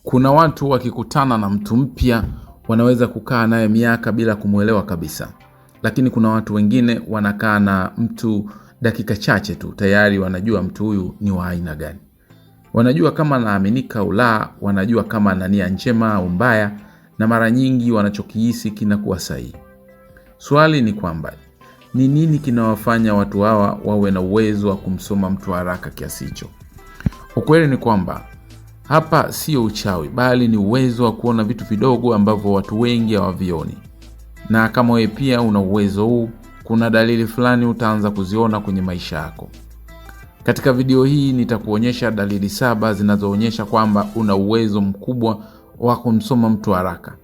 Kuna watu wakikutana na mtu mpya wanaweza kukaa naye miaka bila kumuelewa kabisa. Lakini kuna watu wengine wanakaa na mtu dakika chache tu tayari wanajua mtu huyu ni wa aina gani. Wanajua kama anaaminika au la, wanajua kama ana nia njema au mbaya, na mara nyingi wanachokihisi kinakuwa sahihi. Swali ni kwamba ni nini kinawafanya watu hawa wawe na uwezo wa kumsoma mtu haraka kiasi hicho? Ukweli ni kwamba hapa sio uchawi, bali ni uwezo wa kuona vitu vidogo ambavyo watu wengi hawavioni. Na kama wewe pia una uwezo huu, kuna dalili fulani utaanza kuziona kwenye maisha yako. Katika video hii nitakuonyesha dalili 7 zinazoonyesha kwamba una uwezo mkubwa wa kumsoma mtu haraka.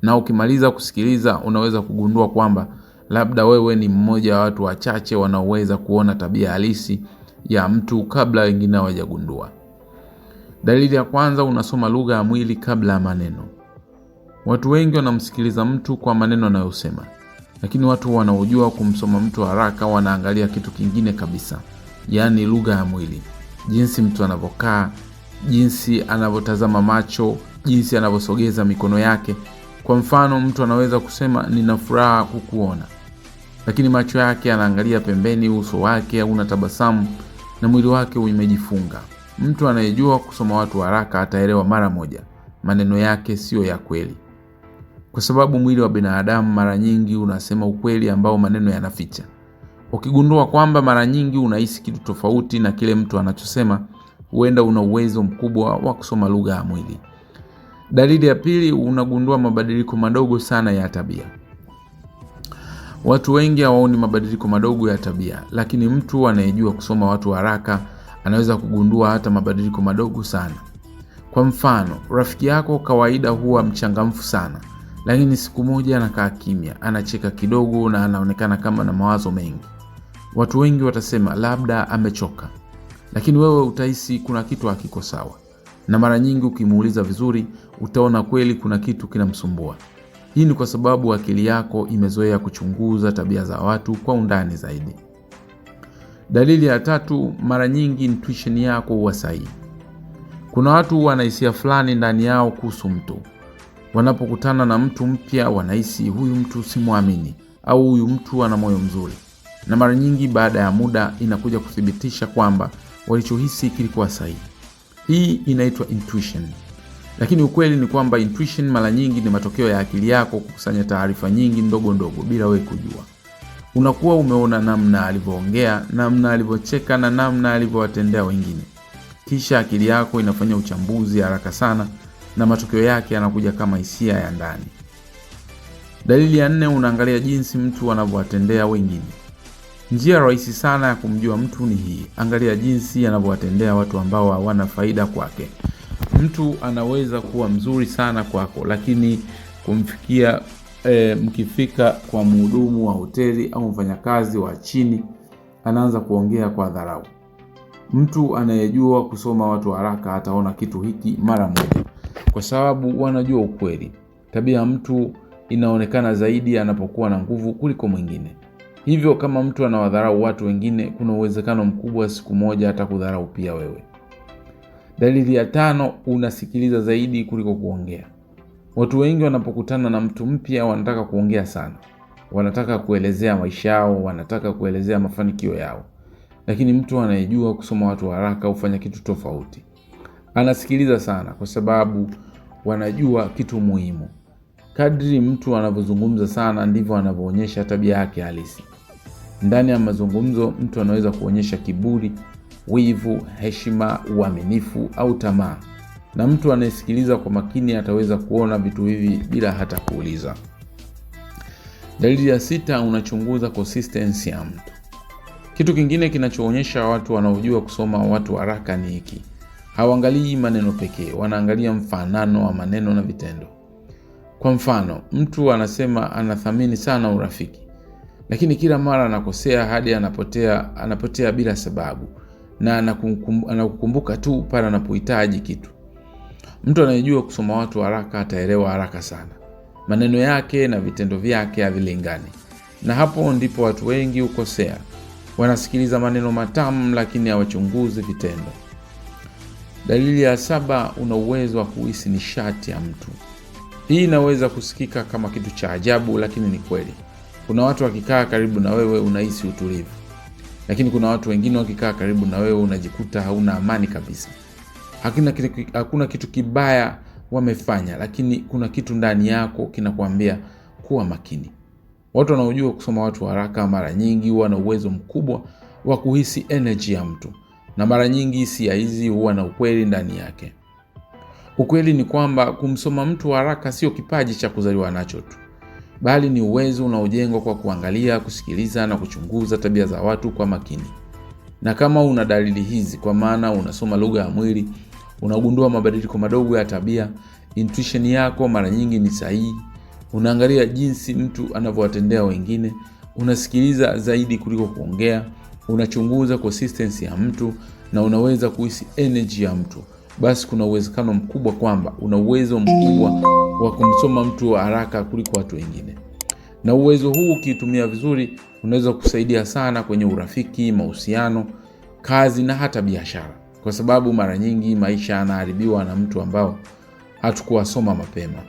Na ukimaliza kusikiliza unaweza kugundua kwamba labda wewe ni mmoja wa watu wachache wanaoweza kuona tabia halisi ya mtu kabla wengine hawajagundua. Dalili ya kwanza, unasoma lugha ya mwili kabla ya maneno. Watu wengi wanamsikiliza mtu kwa maneno anayosema, lakini watu wanaojua kumsoma mtu haraka wanaangalia kitu kingine kabisa, yaani lugha ya mwili. Jinsi mtu anavyokaa, jinsi anavyotazama macho, jinsi anavyosogeza mikono yake. Kwa mfano, mtu anaweza kusema nina furaha kukuona, lakini macho yake anaangalia pembeni, uso wake hauna tabasamu na mwili wake umejifunga. Mtu anayejua kusoma watu haraka ataelewa mara moja maneno yake sio ya kweli, kwa sababu mwili wa binadamu mara nyingi unasema ukweli ambao maneno yanaficha. Ukigundua kwamba mara nyingi unahisi kitu tofauti na kile mtu anachosema, huenda una uwezo mkubwa wa kusoma lugha ya mwili. Dalili ya pili, unagundua mabadiliko madogo sana ya tabia. Watu wengi hawaoni mabadiliko madogo ya tabia, lakini mtu anayejua kusoma watu haraka anaweza kugundua hata mabadiliko madogo sana. Kwa mfano, rafiki yako kawaida huwa mchangamfu sana, lakini siku moja anakaa kimya, anacheka kidogo na anaonekana kama na mawazo mengi. Watu wengi watasema labda amechoka, lakini wewe utahisi kuna kitu hakiko sawa. Na mara nyingi ukimuuliza vizuri, utaona kweli kuna kitu kinamsumbua. Hii ni kwa sababu akili yako imezoea kuchunguza tabia za watu kwa undani zaidi. Dalili ya tatu, mara nyingi intuition yako huwa sahihi. Kuna watu wana hisia fulani ndani yao kuhusu mtu. Wanapokutana na mtu mpya wanahisi huyu mtu simwamini au huyu mtu ana moyo mzuri. Na mara nyingi baada ya muda inakuja kuthibitisha kwamba walichohisi kilikuwa sahihi. Hii inaitwa intuition. Lakini ukweli ni kwamba intuition mara nyingi ni matokeo ya akili yako kukusanya taarifa nyingi ndogo ndogo bila wewe kujua. Unakuwa umeona namna alivyoongea, namna alivyocheka na namna alivyowatendea wengine. Kisha akili yako inafanya uchambuzi haraka sana na matokeo yake yanakuja kama hisia ya ndani. Dalili ya 4, unaangalia jinsi mtu anavyowatendea wengine. Njia rahisi sana ya kumjua mtu ni hii. Angalia jinsi anavyowatendea watu ambao hawana faida kwake. Mtu anaweza kuwa mzuri sana kwako, lakini kumfikia mkifika kwa mhudumu wa hoteli au mfanyakazi wa chini, anaanza kuongea kwa dharau. Mtu anayejua kusoma watu haraka ataona kitu hiki mara moja, kwa sababu wanajua ukweli. Tabia ya mtu inaonekana zaidi anapokuwa na nguvu kuliko mwingine. Hivyo kama mtu anawadharau watu wengine, kuna uwezekano mkubwa siku moja atakudharau pia wewe. Dalili ya 5, unasikiliza zaidi kuliko kuongea. Watu wengi wanapokutana na mtu mpya wanataka kuongea sana. Wanataka kuelezea maisha yao, wanataka kuelezea mafanikio yao. Lakini mtu anayejua kusoma watu haraka hufanya kitu tofauti. Anasikiliza sana kwa sababu wanajua kitu muhimu. Kadri mtu anavyozungumza sana ndivyo anavyoonyesha tabia yake halisi. Ndani ya mazungumzo mtu anaweza kuonyesha kiburi, wivu, heshima, uaminifu au tamaa. Na mtu anayesikiliza kwa makini ataweza kuona vitu hivi bila hata kuuliza. Dalili ya 6, unachunguza consistency ya mtu. Kitu kingine kinachoonyesha watu wanaojua kusoma watu haraka ni hiki. Hawaangalii maneno pekee, wanaangalia mfanano wa maneno na vitendo. Kwa mfano, mtu anasema anathamini sana urafiki, lakini kila mara anakosea hadi anapotea bila sababu, na anakukumbuka tu pale anapohitaji kitu. Mtu anayejua kusoma watu haraka ataelewa haraka sana. Maneno yake na vitendo vyake havilingani. Na hapo ndipo watu wengi hukosea. Wanasikiliza maneno matamu lakini hawachunguzi vitendo. Dalili ya 7, una uwezo wa kuhisi nishati ya mtu. Hii inaweza kusikika kama kitu cha ajabu, lakini ni kweli. Kuna watu wakikaa karibu na wewe unahisi utulivu, lakini kuna watu wengine wakikaa karibu na wewe unajikuta hauna amani kabisa. Hakuna kitu kibaya wamefanya, lakini kuna kitu ndani yako kinakuambia kuwa makini. Watu wanaojua kusoma watu haraka mara nyingi huwa na uwezo mkubwa wa kuhisi energy ya mtu, na mara nyingi hisia hizi huwa na ukweli ndani yake. Ukweli ni kwamba kumsoma mtu haraka sio kipaji cha kuzaliwa nacho tu, bali ni uwezo unaojengwa kwa kuangalia, kusikiliza na kuchunguza tabia za watu kwa makini. Na kama una dalili hizi, kwa maana unasoma lugha ya mwili, unagundua mabadiliko madogo ya tabia, intuition yako mara nyingi ni sahihi, unaangalia jinsi mtu anavyowatendea wengine, unasikiliza zaidi kuliko kuongea, unachunguza consistency ya mtu na unaweza kuhisi energy ya mtu, basi kuna uwezekano mkubwa kwamba una uwezo mkubwa wa kumsoma mtu haraka kuliko watu wengine. Na uwezo huu ukitumia vizuri unaweza kusaidia sana kwenye urafiki, mahusiano, kazi na hata biashara. Kwa sababu mara nyingi maisha yanaharibiwa na mtu ambao hatukuwasoma mapema.